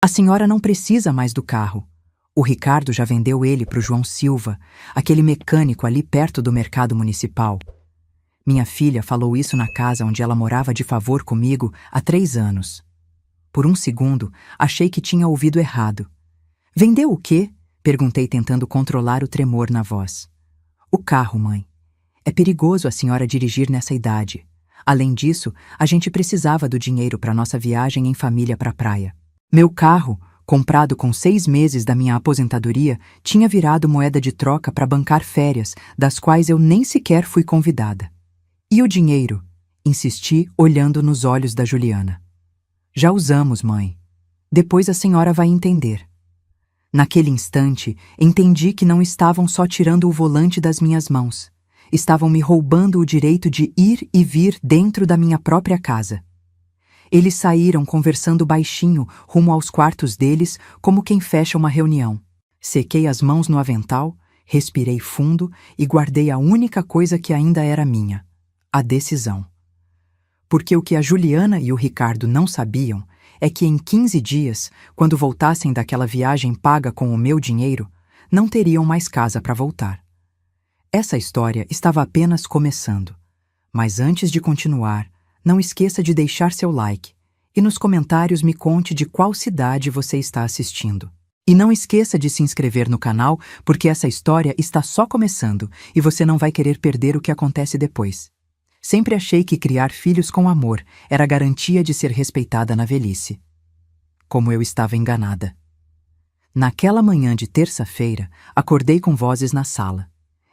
A senhora não precisa mais do carro. O Ricardo já vendeu ele para o João Silva, aquele mecânico ali perto do mercado municipal. Minha filha falou isso na casa onde ela morava de favor comigo há 3 anos. Por um segundo, achei que tinha ouvido errado. Vendeu o quê? Perguntei tentando controlar o tremor na voz. O carro, mãe. É perigoso a senhora dirigir nessa idade. Além disso, a gente precisava do dinheiro para nossa viagem em família para a praia. Meu carro, comprado com 6 meses da minha aposentadoria, tinha virado moeda de troca para bancar férias, das quais eu nem sequer fui convidada. E o dinheiro? Insisti, olhando nos olhos da Juliana. Já usamos, mãe. Depois a senhora vai entender. Naquele instante, entendi que não estavam só tirando o volante das minhas mãos. Estavam me roubando o direito de ir e vir dentro da minha própria casa. Eles saíram conversando baixinho rumo aos quartos deles, como quem fecha uma reunião. Sequei as mãos no avental, respirei fundo e guardei a única coisa que ainda era minha: a decisão. Porque o que a Juliana e o Ricardo não sabiam é que em 15 dias, quando voltassem daquela viagem paga com o meu dinheiro, não teriam mais casa para voltar. Essa história estava apenas começando. Mas antes de continuar, não esqueça de deixar seu like e nos comentários me conte de qual cidade você está assistindo. E não esqueça de se inscrever no canal, porque essa história está só começando e você não vai querer perder o que acontece depois. Sempre achei que criar filhos com amor era garantia de ser respeitada na velhice. Como eu estava enganada. Naquela manhã de terça-feira, acordei com vozes na sala.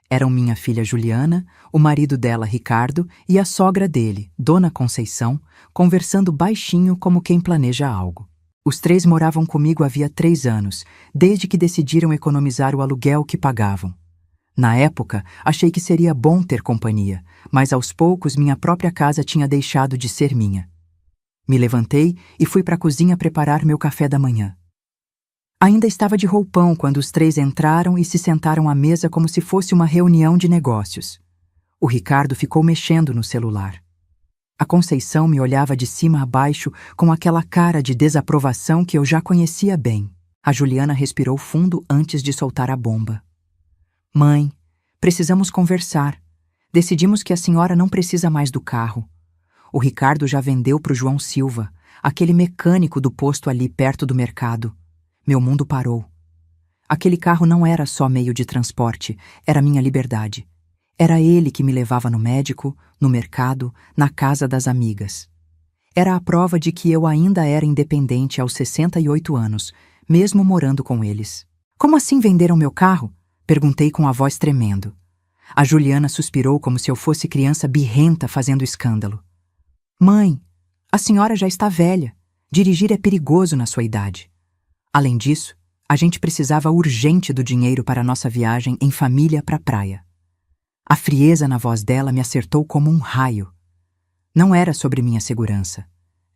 Eram minha filha Juliana, o marido dela, Ricardo, e a sogra dele, Dona Conceição, conversando baixinho como quem planeja algo. Os 3 moravam comigo havia 3 anos, desde que decidiram economizar o aluguel que pagavam. Na época, achei que seria bom ter companhia, mas aos poucos minha própria casa tinha deixado de ser minha. Me levantei e fui para a cozinha preparar meu café da manhã. Ainda estava de roupão quando os 3 entraram e se sentaram à mesa como se fosse uma reunião de negócios. O Ricardo ficou mexendo no celular. A Conceição me olhava de cima a baixo com aquela cara de desaprovação que eu já conhecia bem. A Juliana respirou fundo antes de soltar a bomba. Mãe, precisamos conversar. Decidimos que a senhora não precisa mais do carro. O Ricardo já vendeu para o João Silva, aquele mecânico do posto ali perto do mercado. Meu mundo parou. Aquele carro não era só meio de transporte, era minha liberdade. Era ele que me levava no médico, no mercado, na casa das amigas. Era a prova de que eu ainda era independente aos 68 anos, mesmo morando com eles. Como assim venderam meu carro? Perguntei com a voz tremendo. A Juliana suspirou como se eu fosse criança birrenta fazendo escândalo. Mãe, a senhora já está velha. Dirigir é perigoso na sua idade. Além disso, a gente precisava urgente do dinheiro para a nossa viagem em família para a praia. A frieza na voz dela me acertou como um raio. Não era sobre minha segurança.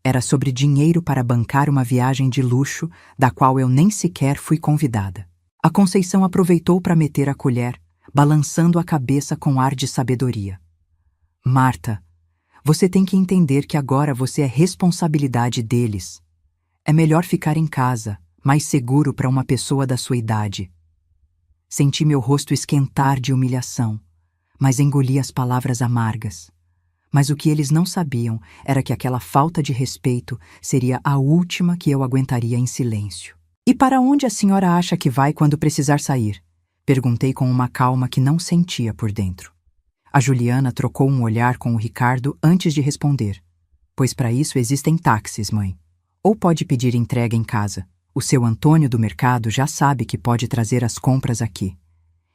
Era sobre dinheiro para bancar uma viagem de luxo da qual eu nem sequer fui convidada. A Conceição aproveitou para meter a colher, balançando a cabeça com ar de sabedoria. Marta, você tem que entender que agora você é responsabilidade deles. É melhor ficar em casa, mais seguro para uma pessoa da sua idade. Senti meu rosto esquentar de humilhação, mas engoli as palavras amargas. Mas o que eles não sabiam era que aquela falta de respeito seria a última que eu aguentaria em silêncio. E para onde a senhora acha que vai quando precisar sair? Perguntei com uma calma que não sentia por dentro. A Juliana trocou um olhar com o Ricardo antes de responder. Pois para isso existem táxis, mãe. Ou pode pedir entrega em casa. O seu Antônio do mercado já sabe que pode trazer as compras aqui.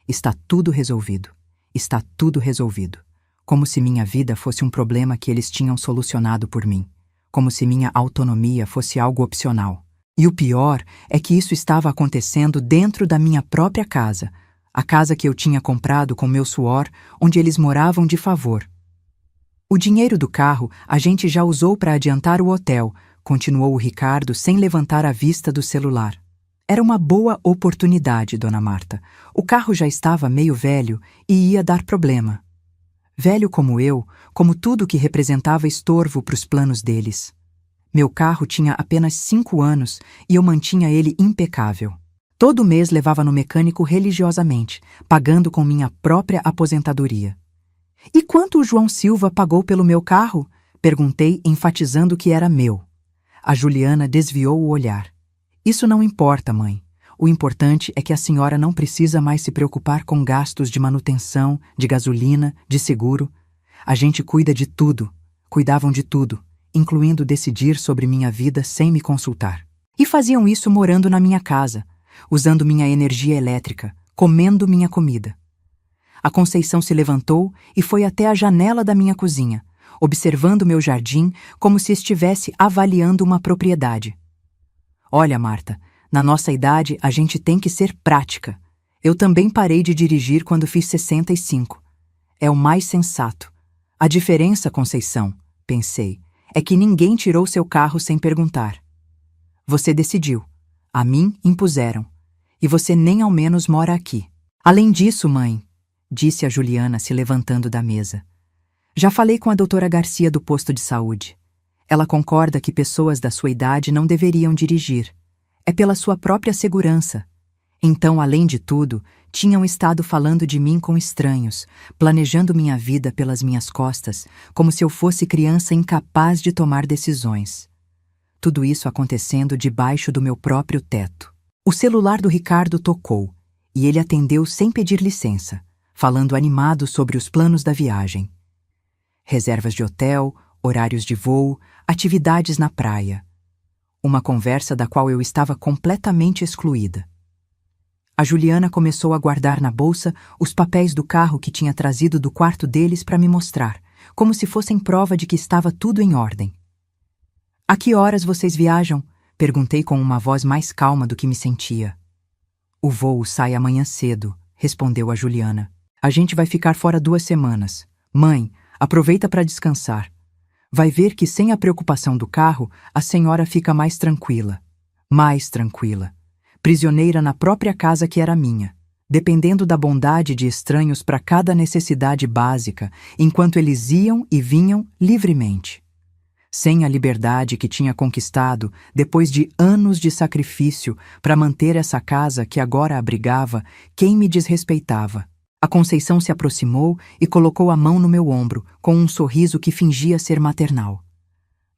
Está tudo resolvido. Está tudo resolvido. Como se minha vida fosse um problema que eles tinham solucionado por mim. Como se minha autonomia fosse algo opcional. E o pior é que isso estava acontecendo dentro da minha própria casa, a casa que eu tinha comprado com meu suor, onde eles moravam de favor. O dinheiro do carro a gente já usou para adiantar o hotel, continuou o Ricardo sem levantar a vista do celular. Era uma boa oportunidade, Dona Marta. O carro já estava meio velho e ia dar problema. Velho como eu, como tudo que representava estorvo para os planos deles. Meu carro tinha apenas 5 anos e eu mantinha ele impecável. Todo mês levava no mecânico religiosamente, pagando com minha própria aposentadoria. E quanto o João Silva pagou pelo meu carro? Perguntei, enfatizando que era meu. A Juliana desviou o olhar. Isso não importa, mãe. O importante é que a senhora não precisa mais se preocupar com gastos de manutenção, de gasolina, de seguro. A gente cuida de tudo. Cuidavam de tudo, incluindo decidir sobre minha vida sem me consultar. E faziam isso morando na minha casa, usando minha energia elétrica, comendo minha comida. A Conceição se levantou e foi até a janela da minha cozinha, observando meu jardim como se estivesse avaliando uma propriedade. Olha, Marta, na nossa idade a gente tem que ser prática. Eu também parei de dirigir quando fiz 65. É o mais sensato. A diferença, Conceição, pensei, é que ninguém tirou seu carro sem perguntar. Você decidiu. A mim impuseram. E você nem ao menos mora aqui. Além disso, mãe, disse a Juliana se levantando da mesa. Já falei com a doutora Garcia do posto de saúde. Ela concorda que pessoas da sua idade não deveriam dirigir. É pela sua própria segurança. Então, além de tudo, tinham estado falando de mim com estranhos, planejando minha vida pelas minhas costas, como se eu fosse criança incapaz de tomar decisões. Tudo isso acontecendo debaixo do meu próprio teto. O celular do Ricardo tocou, e ele atendeu sem pedir licença, falando animado sobre os planos da viagem. Reservas de hotel, horários de voo, atividades na praia. Uma conversa da qual eu estava completamente excluída. A Juliana começou a guardar na bolsa os papéis do carro que tinha trazido do quarto deles para me mostrar, como se fossem prova de que estava tudo em ordem. A que horas vocês viajam? Perguntei com uma voz mais calma do que me sentia. O voo sai amanhã cedo, respondeu a Juliana. A gente vai ficar fora 2 semanas. Mãe, aproveita para descansar. Vai ver que sem a preocupação do carro, a senhora fica mais tranquila. Mais tranquila. Prisioneira na própria casa que era minha, dependendo da bondade de estranhos para cada necessidade básica, enquanto eles iam e vinham livremente. Sem a liberdade que tinha conquistado depois de anos de sacrifício para manter essa casa que agora abrigava quem me desrespeitava. A Conceição se aproximou e colocou a mão no meu ombro, com um sorriso que fingia ser maternal.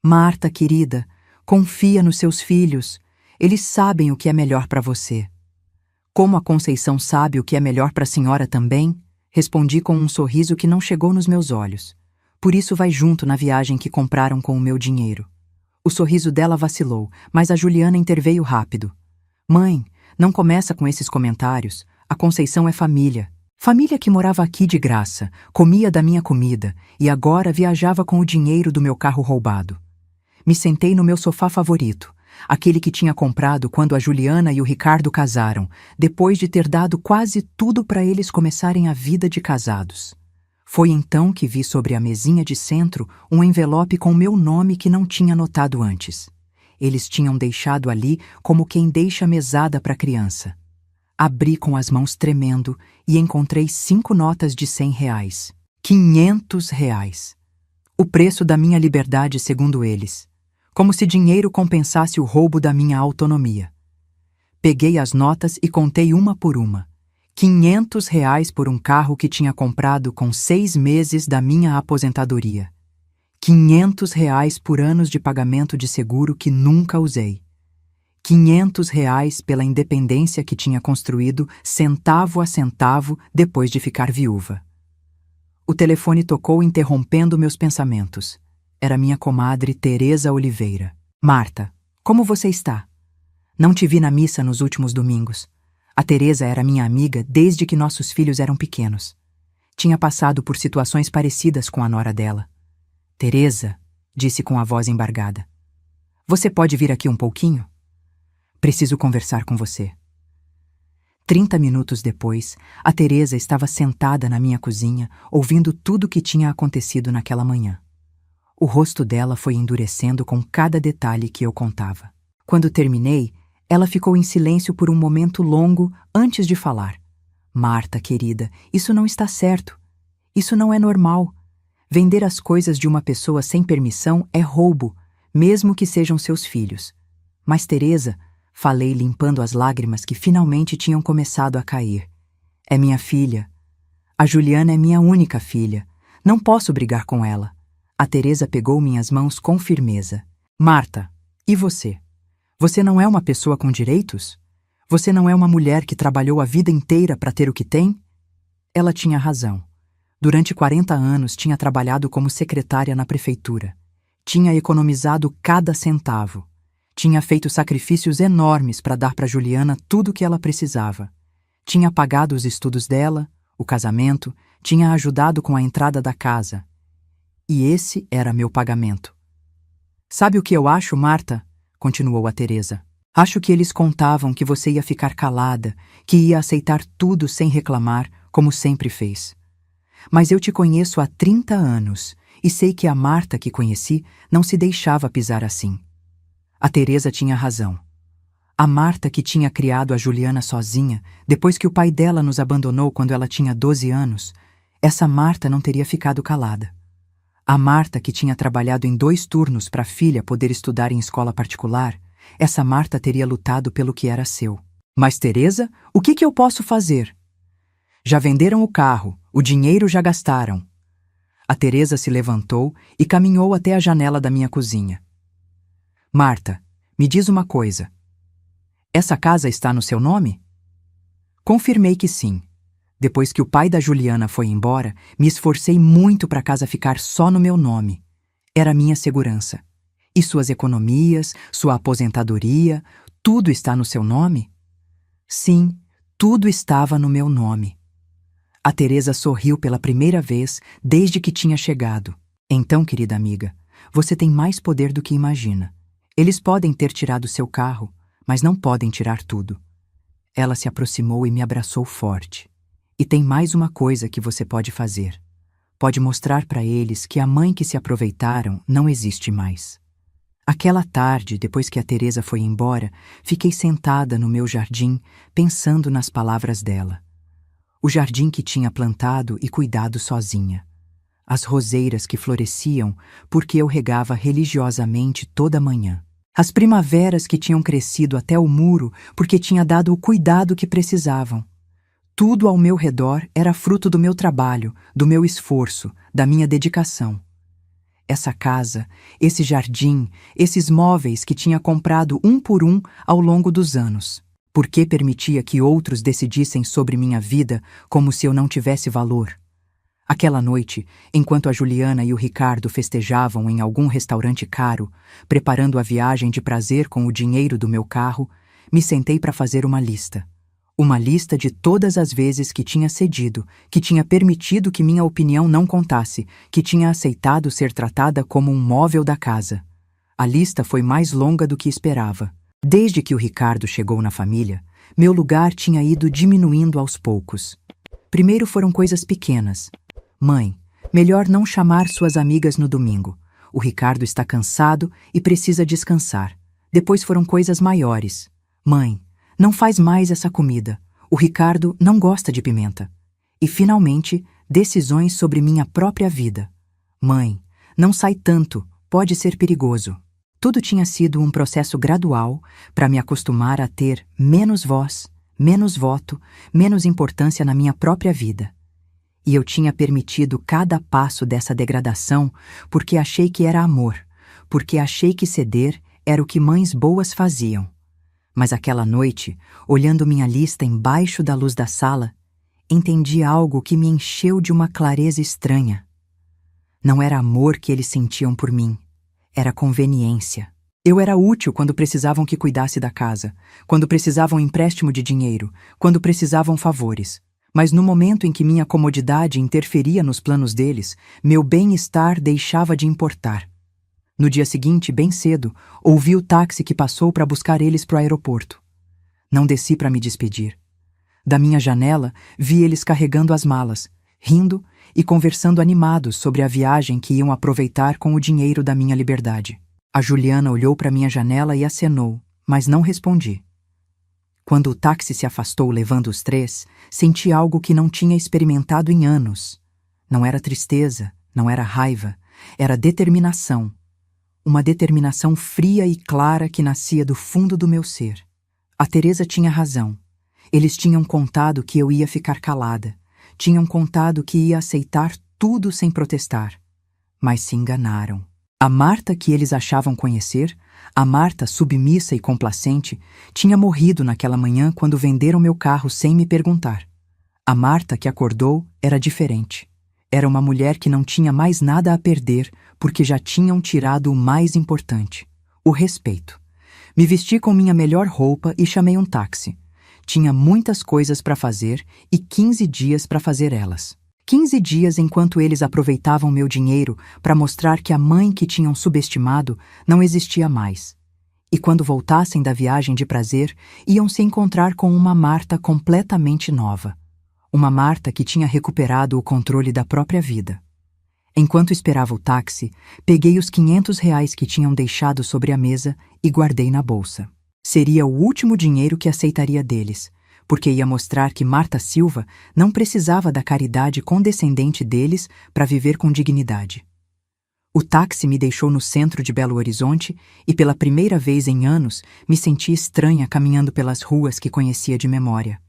Marta, querida, confia nos seus filhos. Eles sabem o que é melhor para você. Como a Conceição sabe o que é melhor para a senhora também, respondi com um sorriso que não chegou nos meus olhos. Por isso vai junto na viagem que compraram com o meu dinheiro. O sorriso dela vacilou, mas a Juliana interveio rápido. Mãe, não começa com esses comentários. A Conceição é família. Família que morava aqui de graça, comia da minha comida e agora viajava com o dinheiro do meu carro roubado. Me sentei no meu sofá favorito, aquele que tinha comprado quando a Juliana e o Ricardo casaram, depois de ter dado quase tudo para eles começarem a vida de casados. Foi então que vi sobre a mesinha de centro um envelope com meu nome que não tinha notado antes. Eles tinham deixado ali como quem deixa mesada para criança. Abri com as mãos tremendo e encontrei 5 notas de R$100. R$500. O preço da minha liberdade, segundo eles. Como se dinheiro compensasse o roubo da minha autonomia. Peguei as notas e contei uma por uma. R$500 por um carro que tinha comprado com 6 meses da minha aposentadoria. R$500 por anos de pagamento de seguro que nunca usei. R$500 pela independência que tinha construído centavo a centavo depois de ficar viúva. O telefone tocou interrompendo meus pensamentos. Era minha comadre Teresa Oliveira. Marta, como você está? Não te vi na missa nos últimos domingos. A Teresa era minha amiga desde que nossos filhos eram pequenos. Tinha passado por situações parecidas com a nora dela. Teresa, disse com a voz embargada. Você pode vir aqui um pouquinho? Preciso conversar com você. 30 minutos depois, a Teresa estava sentada na minha cozinha, ouvindo tudo o que tinha acontecido naquela manhã. O rosto dela foi endurecendo com cada detalhe que eu contava. Quando terminei, ela ficou em silêncio por um momento longo antes de falar. Marta, querida, isso não está certo. Isso não é normal. Vender as coisas de uma pessoa sem permissão é roubo. mesmo que sejam seus filhos. Mas Teresa, falei limpando as lágrimas que finalmente tinham começado a cair. É minha filha. A Juliana é minha única filha. Não posso brigar com ela. A Teresa pegou minhas mãos com firmeza. Marta, e você? Você não é uma pessoa com direitos? Você não é uma mulher que trabalhou a vida inteira para ter o que tem? Ela tinha razão. Durante 40 anos tinha trabalhado como secretária na prefeitura. Tinha economizado cada centavo. Tinha feito sacrifícios enormes para dar para Juliana tudo o que ela precisava. Tinha pagado os estudos dela, o casamento, tinha ajudado com a entrada da casa. E esse era meu pagamento. Sabe o que eu acho, Marta? Continuou a Teresa. Acho que eles contavam que você ia ficar calada, que ia aceitar tudo sem reclamar, como sempre fez. Mas eu te conheço há 30 anos e sei que a Marta que conheci não se deixava pisar assim. A Teresa tinha razão. A Marta que tinha criado a Juliana sozinha, depois que o pai dela nos abandonou quando ela tinha 12 anos, essa Marta não teria ficado calada. A Marta que tinha trabalhado em 2 turnos para a filha poder estudar em escola particular, essa Marta teria lutado pelo que era seu. Mas, Teresa, o que eu posso fazer? Já venderam o carro, o dinheiro já gastaram. A Teresa se levantou e caminhou até a janela da minha cozinha. Marta, me diz uma coisa. Essa casa está no seu nome? Confirmei que sim. Depois que o pai da Juliana foi embora, me esforcei muito para a casa ficar só no meu nome. Era minha segurança. E suas economias, sua aposentadoria, tudo está no seu nome? Sim, tudo estava no meu nome. A Teresa sorriu pela primeira vez desde que tinha chegado. Então, querida amiga, você tem mais poder do que imagina. Eles podem ter tirado seu carro, mas não podem tirar tudo. Ela se aproximou e me abraçou forte. E tem mais uma coisa que você pode fazer. Pode mostrar para eles que a mãe que se aproveitaram não existe mais. Aquela tarde, depois que a Teresa foi embora, fiquei sentada no meu jardim, pensando nas palavras dela. O jardim que tinha plantado e cuidado sozinha. As roseiras que floresciam porque eu regava religiosamente toda manhã. As primaveras que tinham crescido até o muro porque tinha dado o cuidado que precisavam. Tudo ao meu redor era fruto do meu trabalho, do meu esforço, da minha dedicação. Essa casa, esse jardim, esses móveis que tinha comprado um por um ao longo dos anos. Por que permitia que outros decidissem sobre minha vida como se eu não tivesse valor? Aquela noite, enquanto a Juliana e o Ricardo festejavam em algum restaurante caro, preparando a viagem de prazer com o dinheiro do meu carro, me sentei para fazer uma lista. Uma lista de todas as vezes que tinha cedido, que tinha permitido que minha opinião não contasse, que tinha aceitado ser tratada como um móvel da casa. A lista foi mais longa do que esperava. Desde que o Ricardo chegou na família, meu lugar tinha ido diminuindo aos poucos. Primeiro foram coisas pequenas. Mãe, melhor não chamar suas amigas no domingo. O Ricardo está cansado e precisa descansar. Depois foram coisas maiores. Mãe, não faz mais essa comida. O Ricardo não gosta de pimenta. E, finalmente, decisões sobre minha própria vida. Mãe, não sai tanto, pode ser perigoso. Tudo tinha sido um processo gradual para me acostumar a ter menos voz, menos voto, menos importância na minha própria vida. E eu tinha permitido cada passo dessa degradação porque achei que era amor, porque achei que ceder era o que mães boas faziam. Mas aquela noite, olhando minha lista embaixo da luz da sala, entendi algo que me encheu de uma clareza estranha. Não era amor que eles sentiam por mim, era conveniência. Eu era útil quando precisavam que cuidasse da casa, quando precisavam empréstimo de dinheiro, quando precisavam favores. Mas no momento em que minha comodidade interferia nos planos deles, meu bem-estar deixava de importar. No dia seguinte, bem cedo, ouvi o táxi que passou para buscar eles para o aeroporto. Não desci para me despedir. Da minha janela, vi eles carregando as malas, rindo e conversando animados sobre a viagem que iam aproveitar com o dinheiro da minha liberdade. A Juliana olhou para minha janela e acenou, mas não respondi. Quando o táxi se afastou levando os 3, senti algo que não tinha experimentado em anos. Não era tristeza, não era raiva, era determinação. uma determinação fria e clara que nascia do fundo do meu ser. A Teresa tinha razão. Eles tinham contado que eu ia ficar calada. Tinham contado que ia aceitar tudo sem protestar. Mas se enganaram. A Marta que eles achavam conhecer, a Marta submissa e complacente, tinha morrido naquela manhã quando venderam meu carro sem me perguntar. A Marta que acordou era diferente. Era uma mulher que não tinha mais nada a perder porque já tinham tirado o mais importante, o respeito. Me vesti com minha melhor roupa e chamei um táxi. Tinha muitas coisas para fazer e 15 dias para fazer elas. 15 dias enquanto eles aproveitavam meu dinheiro para mostrar que a mãe que tinham subestimado não existia mais. E quando voltassem da viagem de prazer, iam se encontrar com uma Marta completamente nova. Uma Marta que tinha recuperado o controle da própria vida. Enquanto esperava o táxi, peguei os R$ 500 que tinham deixado sobre a mesa e guardei na bolsa. Seria o último dinheiro que aceitaria deles, porque ia mostrar que Marta Silva não precisava da caridade condescendente deles para viver com dignidade. O táxi me deixou no centro de Belo Horizonte e pela primeira vez em anos me senti estranha caminhando pelas ruas que conhecia de memória.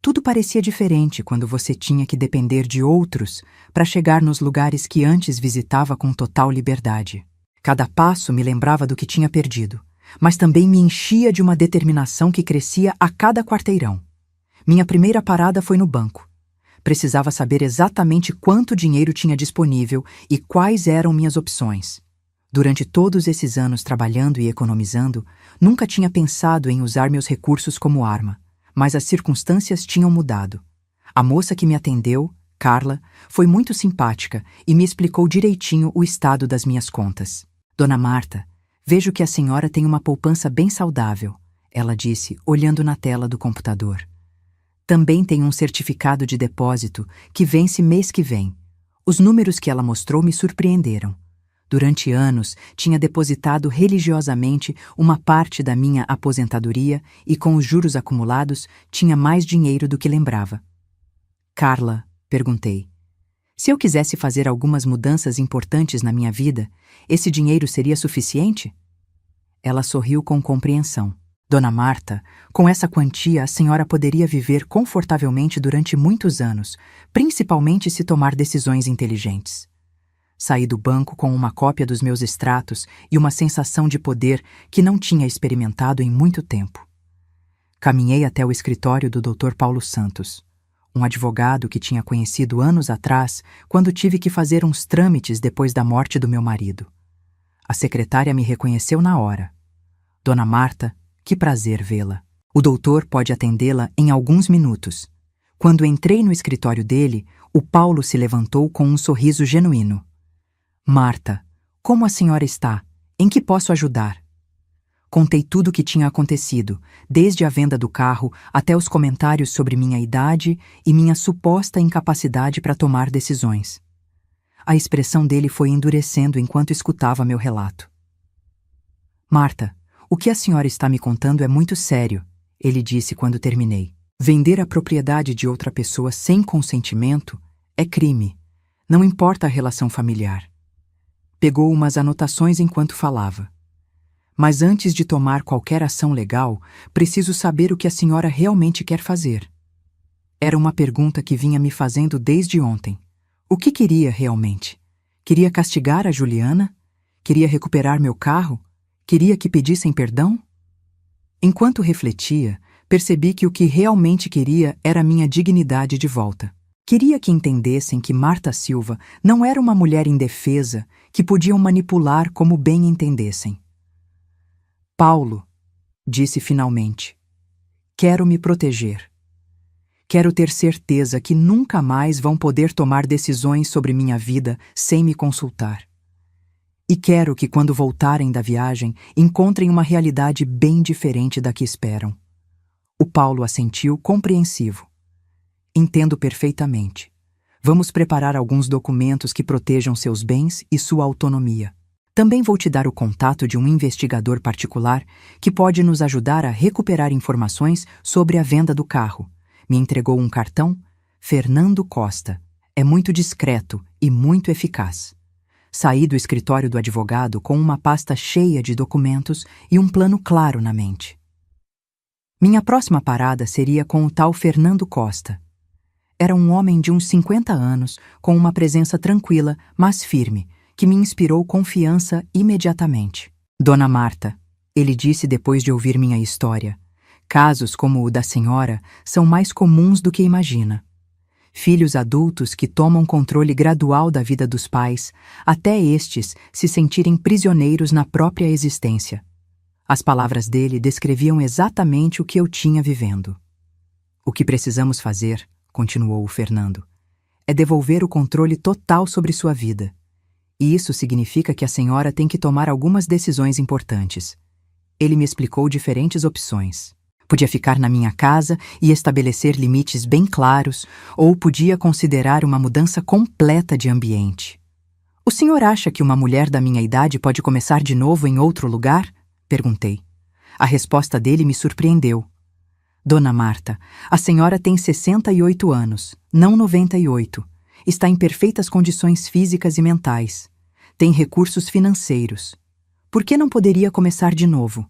Tudo parecia diferente quando você tinha que depender de outros para chegar nos lugares que antes visitava com total liberdade. Cada passo me lembrava do que tinha perdido, mas também me enchia de uma determinação que crescia a cada quarteirão. Minha primeira parada foi no banco. Precisava saber exatamente quanto dinheiro tinha disponível e quais eram minhas opções. Durante todos esses anos trabalhando e economizando, nunca tinha pensado em usar meus recursos como arma, mas as circunstâncias tinham mudado. A moça que me atendeu, Carla, foi muito simpática e me explicou direitinho o estado das minhas contas. Dona Marta, vejo que a senhora tem uma poupança bem saudável, ela disse, olhando na tela do computador. Também tem um certificado de depósito que vence mês que vem. Os números que ela mostrou me surpreenderam. Durante anos, tinha depositado religiosamente uma parte da minha aposentadoria e, com os juros acumulados, tinha mais dinheiro do que lembrava. Carla, perguntei, se eu quisesse fazer algumas mudanças importantes na minha vida, esse dinheiro seria suficiente? Ela sorriu com compreensão. Dona Marta, com essa quantia a senhora poderia viver confortavelmente durante muitos anos, principalmente se tomar decisões inteligentes. Saí do banco com uma cópia dos meus extratos e uma sensação de poder que não tinha experimentado em muito tempo. Caminhei até o escritório do Dr. Paulo Santos, um advogado que tinha conhecido anos atrás quando tive que fazer uns trâmites depois da morte do meu marido. A secretária me reconheceu na hora. Dona Marta, que prazer vê-la. O doutor pode atendê-la em alguns minutos. Quando entrei no escritório dele, o Paulo se levantou com um sorriso genuíno. Marta, como a senhora está? Em que posso ajudar? Contei tudo o que tinha acontecido, desde a venda do carro até os comentários sobre minha idade e minha suposta incapacidade para tomar decisões. A expressão dele foi endurecendo enquanto escutava meu relato. Marta, o que a senhora está me contando é muito sério, ele disse quando terminei. Vender a propriedade de outra pessoa sem consentimento é crime, não importa a relação familiar. Pegou umas anotações enquanto falava. Mas antes de tomar qualquer ação legal, preciso saber o que a senhora realmente quer fazer. Era uma pergunta que vinha me fazendo desde ontem. O que queria realmente? Queria castigar a Juliana? Queria recuperar meu carro? Queria que pedissem perdão? Enquanto refletia, percebi que o que realmente queria era minha dignidade de volta. Queria que entendessem que Marta Silva não era uma mulher indefesa que podiam manipular como bem entendessem. Paulo, disse finalmente, quero me proteger. Quero ter certeza que nunca mais vão poder tomar decisões sobre minha vida sem me consultar. E quero que quando voltarem da viagem encontrem uma realidade bem diferente da que esperam. O Paulo assentiu compreensivo. Entendo perfeitamente. Vamos preparar alguns documentos que protejam seus bens e sua autonomia. Também vou te dar o contato de um investigador particular que pode nos ajudar a recuperar informações sobre a venda do carro. Me entregou um cartão, Fernando Costa. É muito discreto e muito eficaz. Saí do escritório do advogado com uma pasta cheia de documentos e um plano claro na mente. Minha próxima parada seria com o tal Fernando Costa. Era um homem de uns 50 anos, com uma presença tranquila, mas firme, que me inspirou confiança imediatamente. Dona Marta, ele disse depois de ouvir minha história, casos como o da senhora são mais comuns do que imagina. Filhos adultos que tomam controle gradual da vida dos pais, até estes se sentirem prisioneiros na própria existência. As palavras dele descreviam exatamente o que eu tinha vivendo. O que precisamos fazer, continuou o Fernando, é devolver o controle total sobre sua vida. E isso significa que a senhora tem que tomar algumas decisões importantes. Ele me explicou diferentes opções. Podia ficar na minha casa e estabelecer limites bem claros, ou podia considerar uma mudança completa de ambiente. O senhor acha que uma mulher da minha idade pode começar de novo em outro lugar? Perguntei. A resposta dele me surpreendeu. Dona Marta, a senhora tem 68 anos, não 98. Está em perfeitas condições físicas e mentais. Tem recursos financeiros. Por que não poderia começar de novo?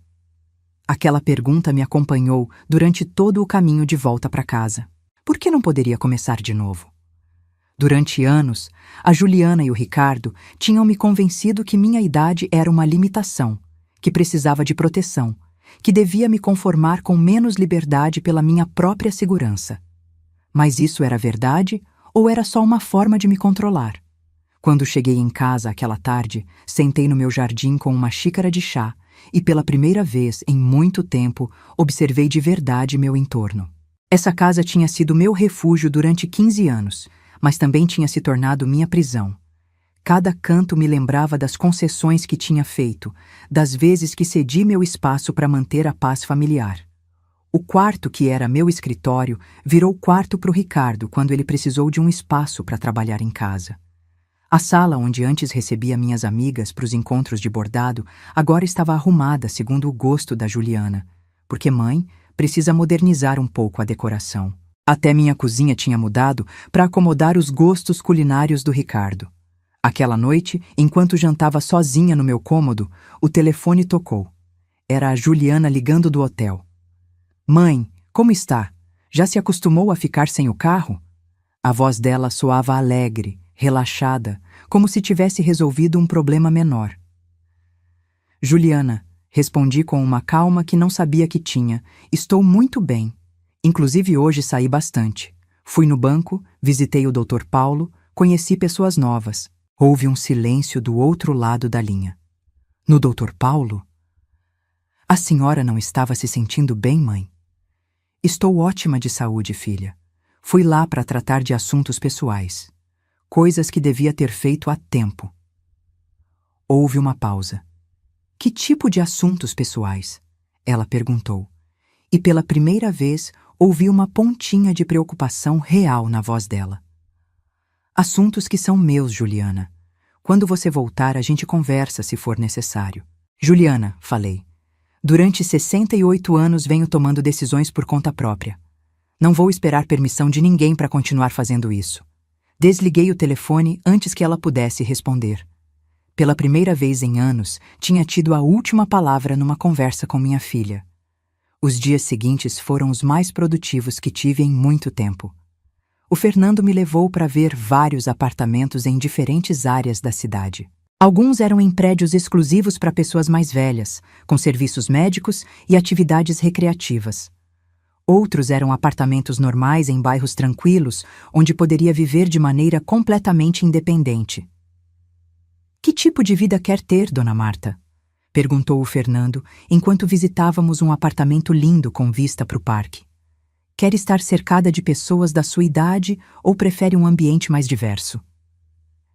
Aquela pergunta me acompanhou durante todo o caminho de volta para casa. Por que não poderia começar de novo? Durante anos, a Juliana e o Ricardo tinham me convencido que minha idade era uma limitação, que precisava de proteção, que devia me conformar com menos liberdade pela minha própria segurança. Mas isso era verdade ou era só uma forma de me controlar? Quando cheguei em casa aquela tarde, sentei no meu jardim com uma xícara de chá e pela primeira vez em muito tempo observei de verdade meu entorno. Essa casa tinha sido meu refúgio durante 15 anos, mas também tinha se tornado minha prisão. Cada canto me lembrava das concessões que tinha feito, das vezes que cedi meu espaço para manter a paz familiar. O quarto, que era meu escritório, virou quarto para o Ricardo quando ele precisou de um espaço para trabalhar em casa. A sala onde antes recebia minhas amigas para os encontros de bordado agora estava arrumada segundo o gosto da Juliana, porque mãe precisa modernizar um pouco a decoração. Até minha cozinha tinha mudado para acomodar os gostos culinários do Ricardo. Aquela noite, enquanto jantava sozinha no meu cômodo, o telefone tocou. Era a Juliana ligando do hotel. Mãe, como está? Já se acostumou a ficar sem o carro? A voz dela soava alegre, relaxada, como se tivesse resolvido um problema menor. Juliana, respondi com uma calma que não sabia que tinha, estou muito bem. Inclusive hoje saí bastante. Fui no banco, visitei o Dr. Paulo, conheci pessoas novas. Houve um silêncio do outro lado da linha. No Dr. Paulo? A senhora não estava se sentindo bem, mãe? Estou ótima de saúde, filha. Fui lá para tratar de assuntos pessoais. Coisas que devia ter feito há tempo. Houve uma pausa. Que tipo de assuntos pessoais? Ela perguntou. E pela primeira vez ouvi uma pontinha de preocupação real na voz dela. Assuntos que são meus, Juliana. Quando você voltar, a gente conversa se for necessário. Juliana, falei. Durante 68 anos venho tomando decisões por conta própria. Não vou esperar permissão de ninguém para continuar fazendo isso. Desliguei o telefone antes que ela pudesse responder. Pela primeira vez em anos, tinha tido a última palavra numa conversa com minha filha. Os dias seguintes foram os mais produtivos que tive em muito tempo. O Fernando me levou para ver vários apartamentos em diferentes áreas da cidade. Alguns eram em prédios exclusivos para pessoas mais velhas, com serviços médicos e atividades recreativas. Outros eram apartamentos normais em bairros tranquilos, onde poderia viver de maneira completamente independente. Que tipo de vida quer ter, Dona Marta? Perguntou o Fernando, enquanto visitávamos um apartamento lindo com vista para o parque. Quer estar cercada de pessoas da sua idade ou prefere um ambiente mais diverso?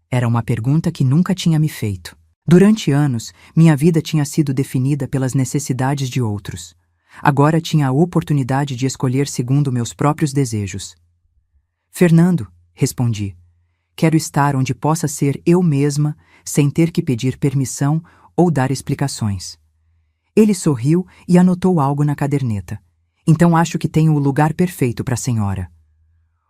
Era uma pergunta que nunca tinha me feito. Durante anos, minha vida tinha sido definida pelas necessidades de outros. Agora tinha a oportunidade de escolher segundo meus próprios desejos. Fernando, respondi, quero estar onde possa ser eu mesma, sem ter que pedir permissão ou dar explicações. Ele sorriu e anotou algo na caderneta. Então acho que tenho o lugar perfeito para a senhora.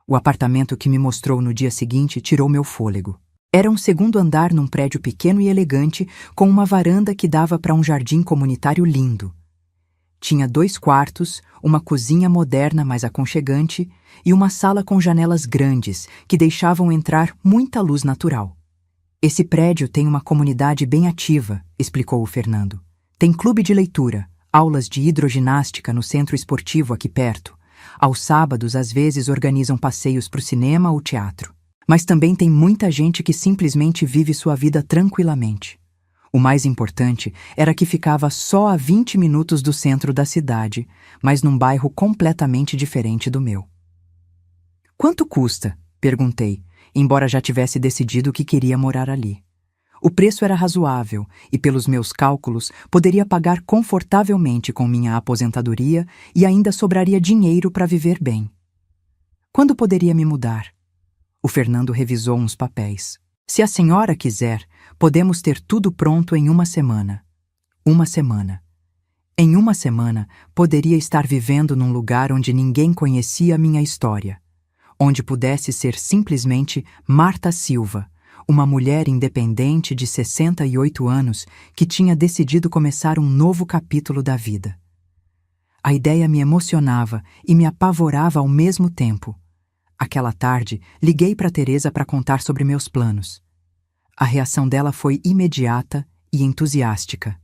O apartamento que me mostrou no dia seguinte tirou meu fôlego. Era um segundo andar num prédio pequeno e elegante, com uma varanda que dava para um jardim comunitário lindo. Tinha 2 quartos, uma cozinha moderna mais aconchegante e uma sala com janelas grandes que deixavam entrar muita luz natural. Esse prédio tem uma comunidade bem ativa, explicou o Fernando. Tem clube de leitura, aulas de hidroginástica no centro esportivo aqui perto. Aos sábados, às vezes, organizam passeios para o cinema ou teatro. Mas também tem muita gente que simplesmente vive sua vida tranquilamente. O mais importante era que ficava só a 20 minutos do centro da cidade, mas num bairro completamente diferente do meu. Quanto custa? Perguntei, embora já tivesse decidido que queria morar ali. O preço era razoável e, pelos meus cálculos, poderia pagar confortavelmente com minha aposentadoria e ainda sobraria dinheiro para viver bem. Quando poderia me mudar? O Fernando revisou uns papéis. Se a senhora quiser, podemos ter tudo pronto em 1 semana. 1 semana. Em 1 semana, poderia estar vivendo num lugar onde ninguém conhecia a minha história, onde pudesse ser simplesmente Marta Silva, uma mulher independente de 68 anos que tinha decidido começar um novo capítulo da vida. A ideia me emocionava e me apavorava ao mesmo tempo. Aquela tarde, liguei para Teresa para contar sobre meus planos. A reação dela foi imediata e entusiástica.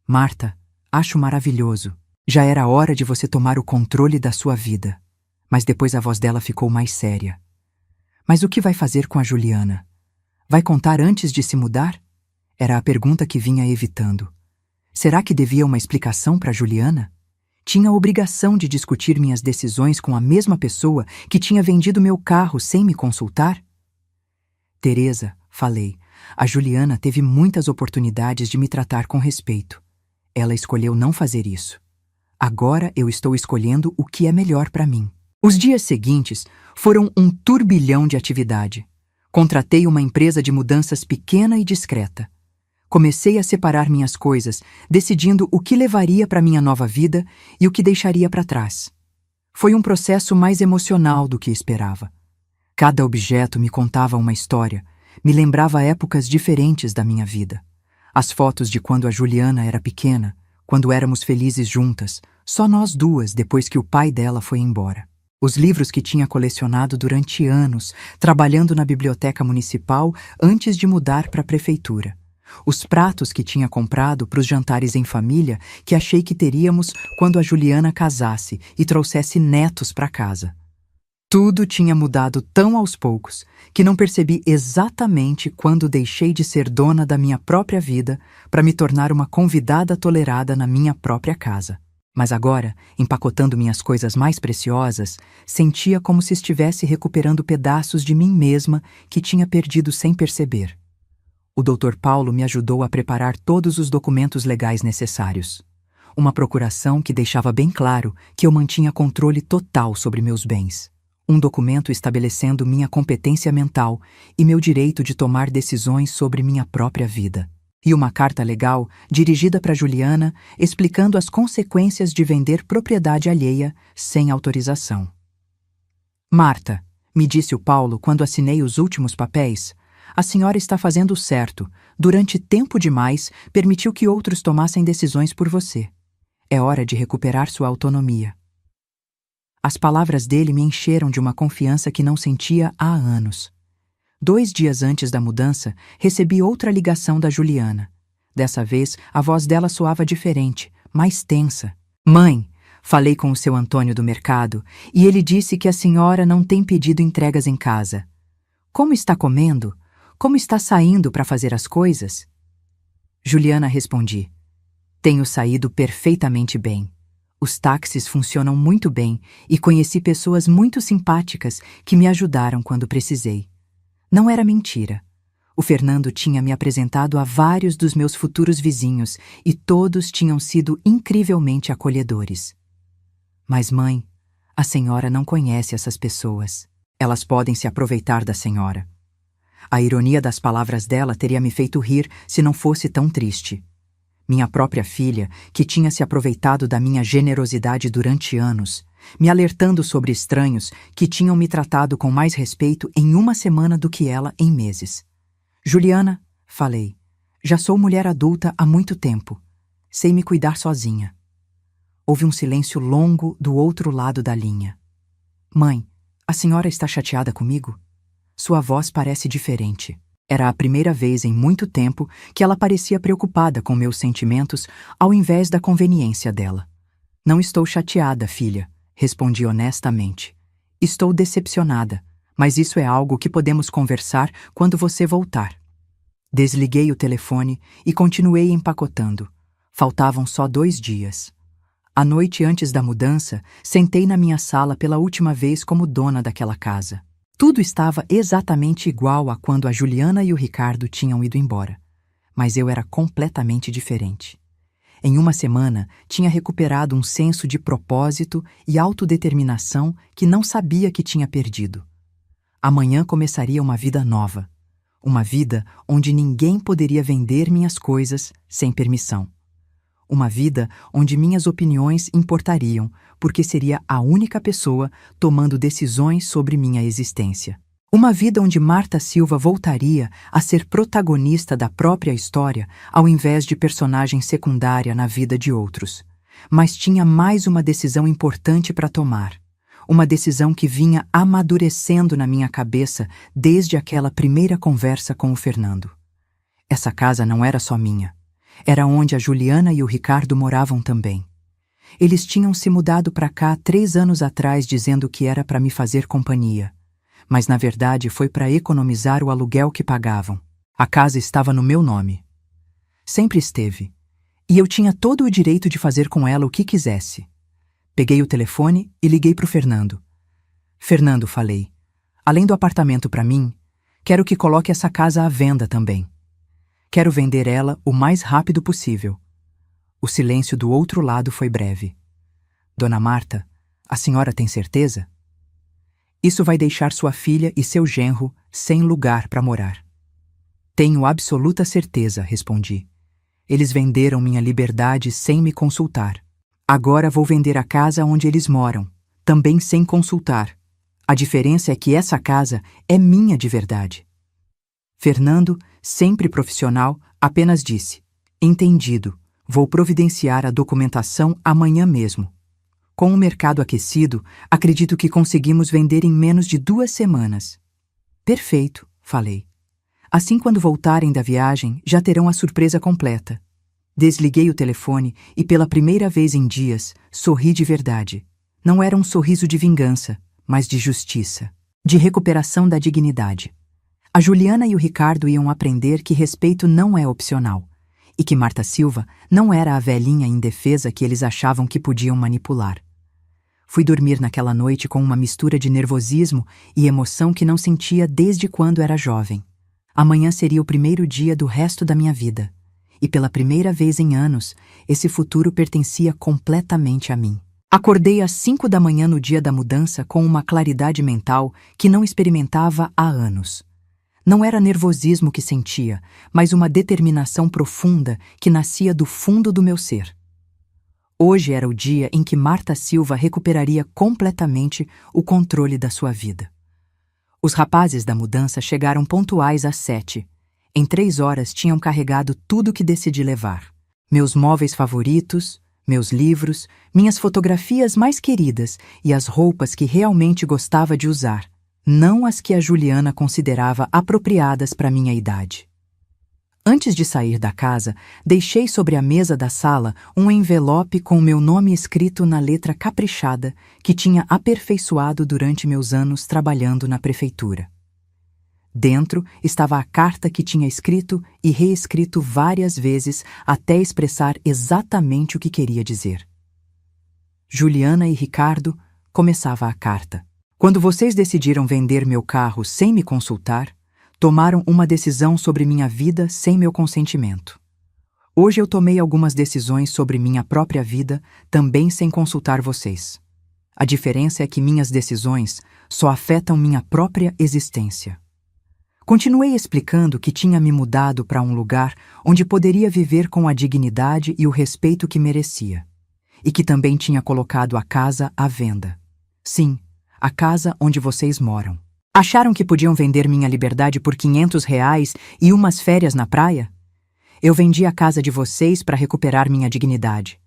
Marta, acho maravilhoso. Já era hora de você tomar o controle da sua vida. Mas depois a voz dela ficou mais séria. Mas o que vai fazer com a Juliana? Vai contar antes de se mudar? Era a pergunta que vinha evitando. Será que devia uma explicação para Juliana? Tinha a obrigação de discutir minhas decisões com a mesma pessoa que tinha vendido meu carro sem me consultar? Teresa, falei, a Juliana teve muitas oportunidades de me tratar com respeito. Ela escolheu não fazer isso. Agora eu estou escolhendo o que é melhor para mim. Os dias seguintes foram um turbilhão de atividade. Contratei uma empresa de mudanças pequena e discreta. Comecei a separar minhas coisas, decidindo o que levaria para minha nova vida e o que deixaria para trás. Foi um processo mais emocional do que esperava. Cada objeto me contava uma história, me lembrava épocas diferentes da minha vida. As fotos de quando a Juliana era pequena, quando éramos felizes juntas, só nós duas depois que o pai dela foi embora. Os livros que tinha colecionado durante anos, trabalhando na biblioteca municipal antes de mudar para a prefeitura. Os pratos que tinha comprado para os jantares em família que achei que teríamos quando a Juliana casasse e trouxesse netos para casa. Tudo tinha mudado tão aos poucos que não percebi exatamente quando deixei de ser dona da minha própria vida para me tornar uma convidada tolerada na minha própria casa. Mas agora, empacotando minhas coisas mais preciosas, sentia como se estivesse recuperando pedaços de mim mesma que tinha perdido sem perceber. O Dr. Paulo me ajudou a preparar todos os documentos legais necessários. Uma procuração que deixava bem claro que eu mantinha controle total sobre meus bens. Um documento estabelecendo minha competência mental e meu direito de tomar decisões sobre minha própria vida. E uma carta legal dirigida para Juliana explicando as consequências de vender propriedade alheia sem autorização. Marta, me disse o Paulo quando assinei os últimos papéis, a senhora está fazendo certo. Durante tempo demais, permitiu que outros tomassem decisões por você. É hora de recuperar sua autonomia. As palavras dele me encheram de uma confiança que não sentia há anos. 2 dias antes da mudança, recebi outra ligação da Juliana. Dessa vez, a voz dela soava diferente, mais tensa. Mãe, falei com o seu Antônio do mercado e ele disse que a senhora não tem pedido entregas em casa. Como está comendo? Como está saindo para fazer as coisas? Juliana, respondi. Tenho saído perfeitamente bem. Os táxis funcionam muito bem e conheci pessoas muito simpáticas que me ajudaram quando precisei. Não era mentira. O Fernando tinha me apresentado a vários dos meus futuros vizinhos e todos tinham sido incrivelmente acolhedores. Mas, mãe, a senhora não conhece essas pessoas. Elas podem se aproveitar da senhora. A ironia das palavras dela teria me feito rir se não fosse tão triste. Minha própria filha, que tinha se aproveitado da minha generosidade durante anos, me alertando sobre estranhos que tinham me tratado com mais respeito em 1 semana do que ela em meses. Juliana, falei, já sou mulher adulta há muito tempo. Sei me cuidar sozinha. Houve um silêncio longo do outro lado da linha. Mãe, a senhora está chateada comigo? Sua voz parece diferente. Era a primeira vez em muito tempo que ela parecia preocupada com meus sentimentos ao invés da conveniência dela. Não estou chateada, filha, respondi honestamente. Estou decepcionada, mas isso é algo que podemos conversar quando você voltar. Desliguei o telefone e continuei empacotando. Faltavam só 2 dias. À noite antes da mudança, sentei na minha sala pela última vez como dona daquela casa. Tudo estava exatamente igual a quando a Juliana e o Ricardo tinham ido embora. Mas eu era completamente diferente. Em uma semana, tinha recuperado um senso de propósito e autodeterminação que não sabia que tinha perdido. Amanhã começaria uma vida nova. Uma vida onde ninguém poderia vender minhas coisas sem permissão. Uma vida onde minhas opiniões importariam, porque seria a única pessoa tomando decisões sobre minha existência. Uma vida onde Marta Silva voltaria a ser protagonista da própria história, ao invés de personagem secundária na vida de outros. Mas tinha mais uma decisão importante para tomar. Uma decisão que vinha amadurecendo na minha cabeça desde aquela primeira conversa com o Fernando. Essa casa não era só minha. Era onde a Juliana e o Ricardo moravam também. Eles tinham se mudado para cá 3 anos atrás dizendo que era para me fazer companhia. Mas na verdade foi para economizar o aluguel que pagavam. A casa estava no meu nome. Sempre esteve. E eu tinha todo o direito de fazer com ela o que quisesse. Peguei o telefone e liguei para o Fernando. Fernando, falei, além do apartamento para mim, quero que coloque essa casa à venda também. Quero vender ela o mais rápido possível. O silêncio do outro lado foi breve. Dona Marta, a senhora tem certeza? Isso vai deixar sua filha e seu genro sem lugar para morar. Tenho absoluta certeza, respondi. Eles venderam minha liberdade sem me consultar. Agora vou vender a casa onde eles moram, também sem consultar. A diferença é que essa casa é minha de verdade. Fernando, sempre profissional, apenas disse: entendido, vou providenciar a documentação amanhã mesmo. Com o mercado aquecido, acredito que conseguimos vender em menos de 2 semanas. Perfeito, falei. Assim, quando voltarem da viagem, já terão a surpresa completa. Desliguei o telefone e, pela primeira vez em dias, sorri de verdade. Não era um sorriso de vingança, mas de justiça, de recuperação da dignidade. A Juliana e o Ricardo iam aprender que respeito não é opcional e que Marta Silva não era a velhinha indefesa que eles achavam que podiam manipular. Fui dormir naquela noite com uma mistura de nervosismo e emoção que não sentia desde quando era jovem. Amanhã seria o primeiro dia do resto da minha vida. E pela primeira vez em anos, esse futuro pertencia completamente a mim. Acordei às 5 da manhã no dia da mudança com uma claridade mental que não experimentava há anos. Não era nervosismo que sentia, mas uma determinação profunda que nascia do fundo do meu ser. Hoje era o dia em que Marta Silva recuperaria completamente o controle da sua vida. Os rapazes da mudança chegaram pontuais às 7. Em 3 horas tinham carregado tudo que decidi levar. Meus móveis favoritos, meus livros, minhas fotografias mais queridas e as roupas que realmente gostava de usar, não as que a Juliana considerava apropriadas para minha idade. Antes de sair da casa, deixei sobre a mesa da sala um envelope com meu nome escrito na letra caprichada que tinha aperfeiçoado durante meus anos trabalhando na prefeitura. Dentro estava a carta que tinha escrito e reescrito várias vezes até expressar exatamente o que queria dizer. Juliana e Ricardo, começava a carta. Quando vocês decidiram vender meu carro sem me consultar, tomaram uma decisão sobre minha vida sem meu consentimento. Hoje eu tomei algumas decisões sobre minha própria vida também sem consultar vocês. A diferença é que minhas decisões só afetam minha própria existência. Continuei explicando que tinha me mudado para um lugar onde poderia viver com a dignidade e o respeito que merecia, e que também tinha colocado a casa à venda. Sim, a casa onde vocês moram. Acharam que podiam vender minha liberdade por R$ 500 e umas férias na praia? Eu vendi a casa de vocês para recuperar minha dignidade.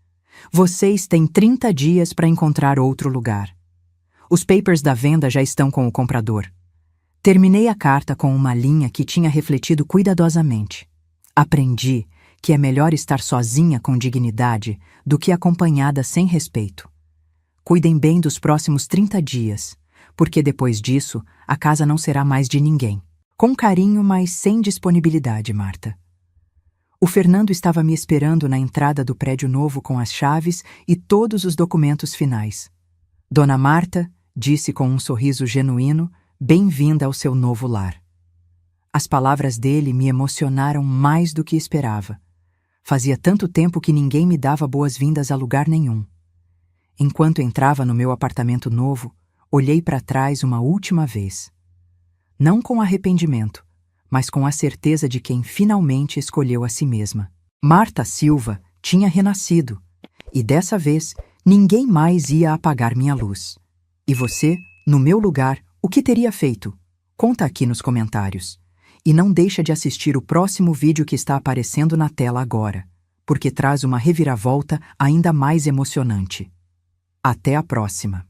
Vocês têm 30 dias para encontrar outro lugar. Os papers da venda já estão com o comprador. Terminei a carta com uma linha que tinha refletido cuidadosamente. Aprendi que é melhor estar sozinha com dignidade do que acompanhada sem respeito. Cuidem bem dos próximos 30 dias, porque depois disso a casa não será mais de ninguém. Com carinho, mas sem disponibilidade, Marta. O Fernando estava me esperando na entrada do prédio novo com as chaves e todos os documentos finais. Dona Marta disse com um sorriso genuíno: bem-vinda ao seu novo lar. As palavras dele me emocionaram mais do que esperava. Fazia tanto tempo que ninguém me dava boas-vindas a lugar nenhum. Enquanto entrava no meu apartamento novo, olhei para trás uma última vez. Não com arrependimento, mas com a certeza de quem finalmente escolheu a si mesma. Marta Silva tinha renascido, e dessa vez ninguém mais ia apagar minha luz. E você, no meu lugar, o que teria feito? Conta aqui nos comentários. E não deixa de assistir o próximo vídeo que está aparecendo na tela agora, porque traz uma reviravolta ainda mais emocionante. Até a próxima!